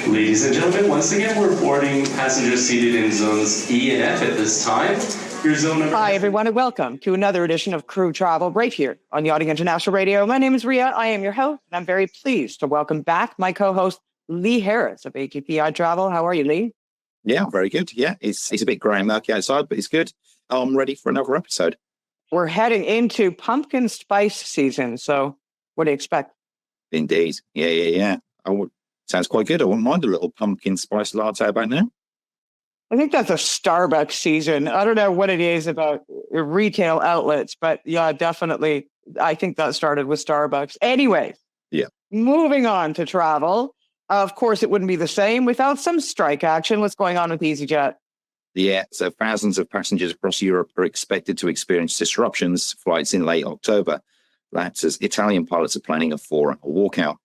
Ladies and gentlemen, once again, we're boarding passengers seated in zones E and F at this time. Your zone number. Hi, everyone, and welcome to another edition of Crew Travel right here on Yachting International Radio. My name is Rhea. I am your host, and I'm very pleased to welcome back my co-host, Lee Harris of ATPI Travel. How are you, Lee? Yeah, very good. Yeah, it's a bit grey and murky outside, but it's good. I'm ready for another episode. We're heading into pumpkin spice season, so what do you expect? Indeed. Yeah. Sounds quite good. I wouldn't mind a little pumpkin spice latte about now. I think that's a Starbucks season. I don't know what it is about retail outlets, but yeah, definitely. I think that started with Starbucks. Anyway, yeah. Moving on to travel. Of course, it wouldn't be the same without some strike action. What's going on with EasyJet? Yeah, so thousands of passengers across Europe are expected to experience disruptions to flights in late October. That's as Italian pilots are planning a 4-hour walkout.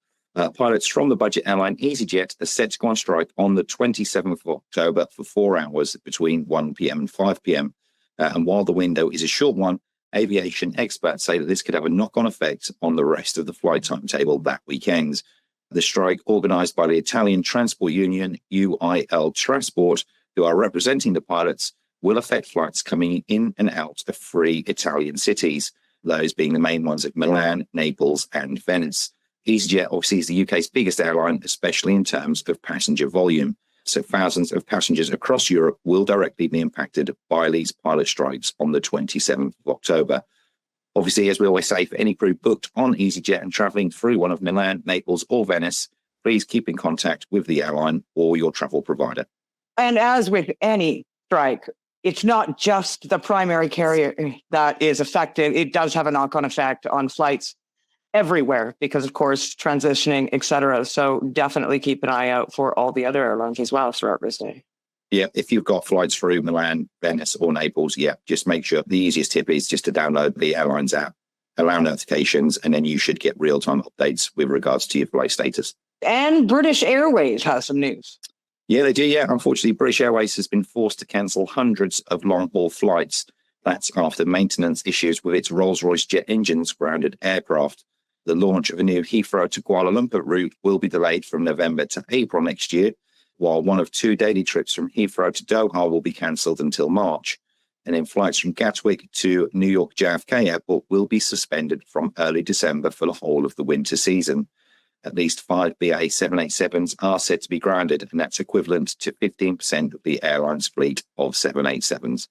Pilots from the budget airline EasyJet are set to go on strike on the 27th of October for 4 hours between 1 p.m. and 5 p.m. And while the window is a short one, aviation experts say that this could have a knock-on effect on the rest of the flight timetable that weekend. The strike, organised by the Italian transport union UIL Trasport, who are representing the pilots, will affect flights coming in and out of 3 Italian cities, those being the main ones of Milan, Naples and Venice. EasyJet obviously is the UK's biggest airline, especially in terms of passenger volume. So thousands of passengers across Europe will directly be impacted by these pilot strikes on the 27th of October. Obviously, as we always say, for any crew booked on EasyJet and travelling through one of Milan, Naples or Venice, please keep in contact with the airline or your travel provider. And as with any strike, it's not just the primary carrier that is affected. It does have a knock-on effect on flights everywhere because, of course, transitioning, et cetera. So definitely keep an eye out for all the other airlines as well throughout this day. Yeah, if you've got flights through Milan, Venice or Naples, just make sure the easiest tip is just to download the airline's app, allow notifications, and then you should get real-time updates with regards to your flight status. And British Airways has some news. Yeah, they do. Yeah, unfortunately, British Airways has been forced to cancel hundreds of long-haul flights. That's after maintenance issues with its Rolls-Royce jet engines grounded aircraft. The launch of a new Heathrow to Kuala Lumpur route will be delayed from November to April next year, while one of 2 daily trips from Heathrow to Doha will be cancelled until March. And then flights from Gatwick to New York JFK Airport will be suspended from early December for the whole of the winter season. At least 5 BA 787s are said to be grounded, and that's equivalent to 15% of the airline's fleet of 787s.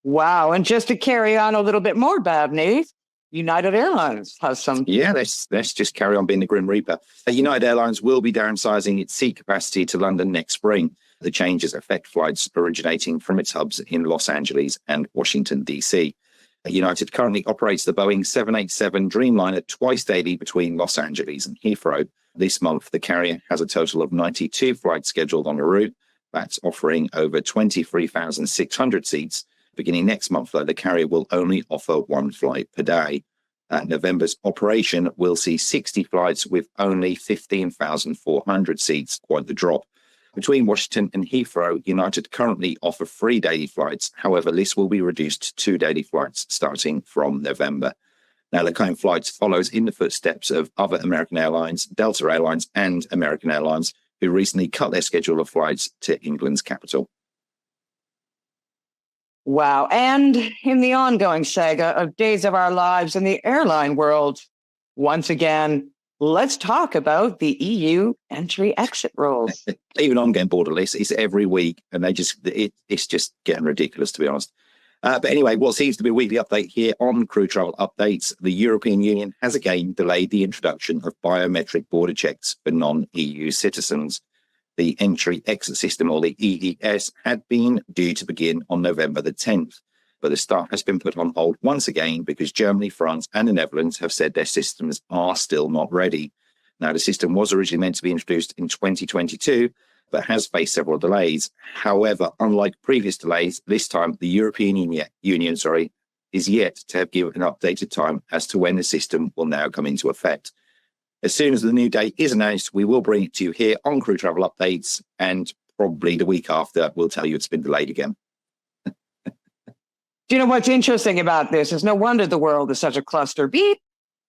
Wow. And just to carry on a little bit more bad news, United Airlines has some. Yeah, let's just carry on being the Grim Reaper. United Airlines will be downsizing its seat capacity to London next spring. The changes affect flights originating from its hubs in Los Angeles and Washington, D.C. United currently operates the Boeing 787 Dreamliner twice daily between Los Angeles and Heathrow. This month, the carrier has a total of 92 flights scheduled on the route. That's offering over 23,600 seats. Beginning next month, though, the carrier will only offer 1 flight per day. November's operation will see 60 flights with only 15,400 seats, quite the drop. Between Washington and Heathrow, United currently offer 3 daily flights. However, this will be reduced to 2 daily flights starting from November. Now, the current flights follows in the footsteps of other American Airlines, Delta Airlines and American Airlines, who recently cut their schedule of flights to England's capital. Wow. And in the ongoing saga of days of our lives in the airline world, once again, let's talk about the EU entry-exit rules. Even I'm getting bored of this. It's every week, and it's just getting ridiculous, to be honest. But anyway, what seems to be a weekly update here on Crew Travel Updates, the European Union has again delayed the introduction of biometric border checks for non-EU citizens. The entry-exit system, or the EES, had been due to begin on November the 10th, but the start has been put on hold once again because Germany, France and the Netherlands have said their systems are still not ready. Now, the system was originally meant to be introduced in 2022, but has faced several delays. However, unlike previous delays, this time the European Union is yet to have given an updated time as to when the system will now come into effect. As soon as the new date is announced, we will bring it to you here on Crew Travel Updates, and probably the week after, we'll tell you it's been delayed again. Do you know what's interesting about this is no wonder the world is such a cluster beat,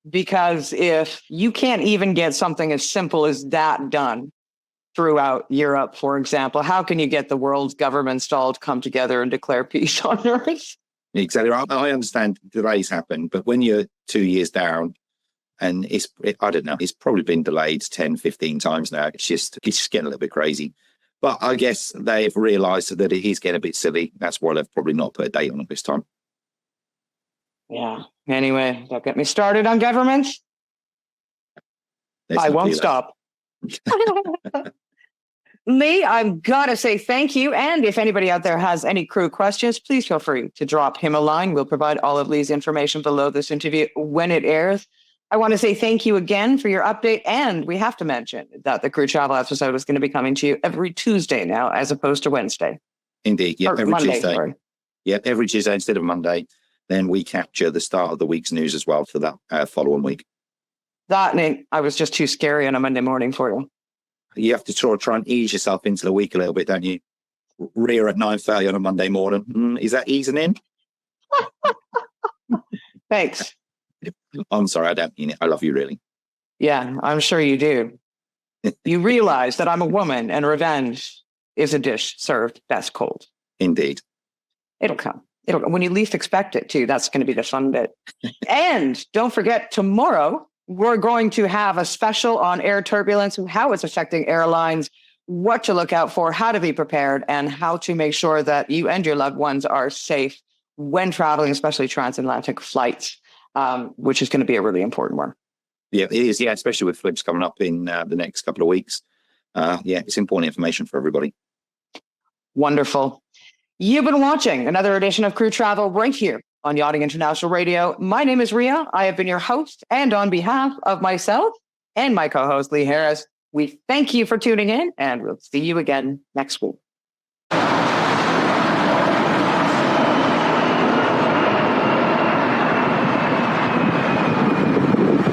because if you can't even get something as simple as that done, throughout Europe, for example. How can you get the world's governments to all come together and declare peace on Earth? Exactly right. I understand delays happen, but when you're 2 years down and I don't know, it's probably been delayed 10, 15 times now. It's just getting a little bit crazy. But I guess they've realised that it is getting a bit silly. That's why they've probably not put a date on it this time. Yeah. Anyway, don't get me started on governments. I won't stop. Lee, I'm going to say thank you. And if anybody out there has any crew questions, please feel free to drop him a line. We'll provide all of Lee's information below this interview when it airs. I want to say thank you again for your update. And we have to mention that the Crew Travel episode is going to be coming to you every Tuesday now, as opposed to Wednesday. Indeed. Yeah, every Monday, Tuesday. sorry. Yeah, every Tuesday instead of Monday. Then we capture the start of the week's news as well for that following week. That, Nate, I was just too scary on a Monday morning for you. You have to try and ease yourself into the week a little bit, don't you? Rhea at 9:30 on a Monday morning. Is that easing in? Thanks. I'm sorry, I don't mean it. I love you, really. Yeah, I'm sure you do. You realize that I'm a woman and revenge is a dish served best cold. Indeed. It'll come. When you least expect it, too. That's going to be the fun bit. And don't forget, tomorrow, we're going to have a special on air turbulence, how it's affecting airlines, what to look out for, how to be prepared, and how to make sure that you and your loved ones are safe when traveling, especially transatlantic flights, which is going to be a really important one. Yeah, it is. Yeah, especially with flips coming up in the next couple of weeks. Yeah, it's important information for everybody. Wonderful. You've been watching another edition of Crew Travel right here on Yachting International Radio. My name is Rhea. I have been your host, and on behalf of myself and my co-host, Lee Harris, we thank you for tuning in, and we'll see you again next week.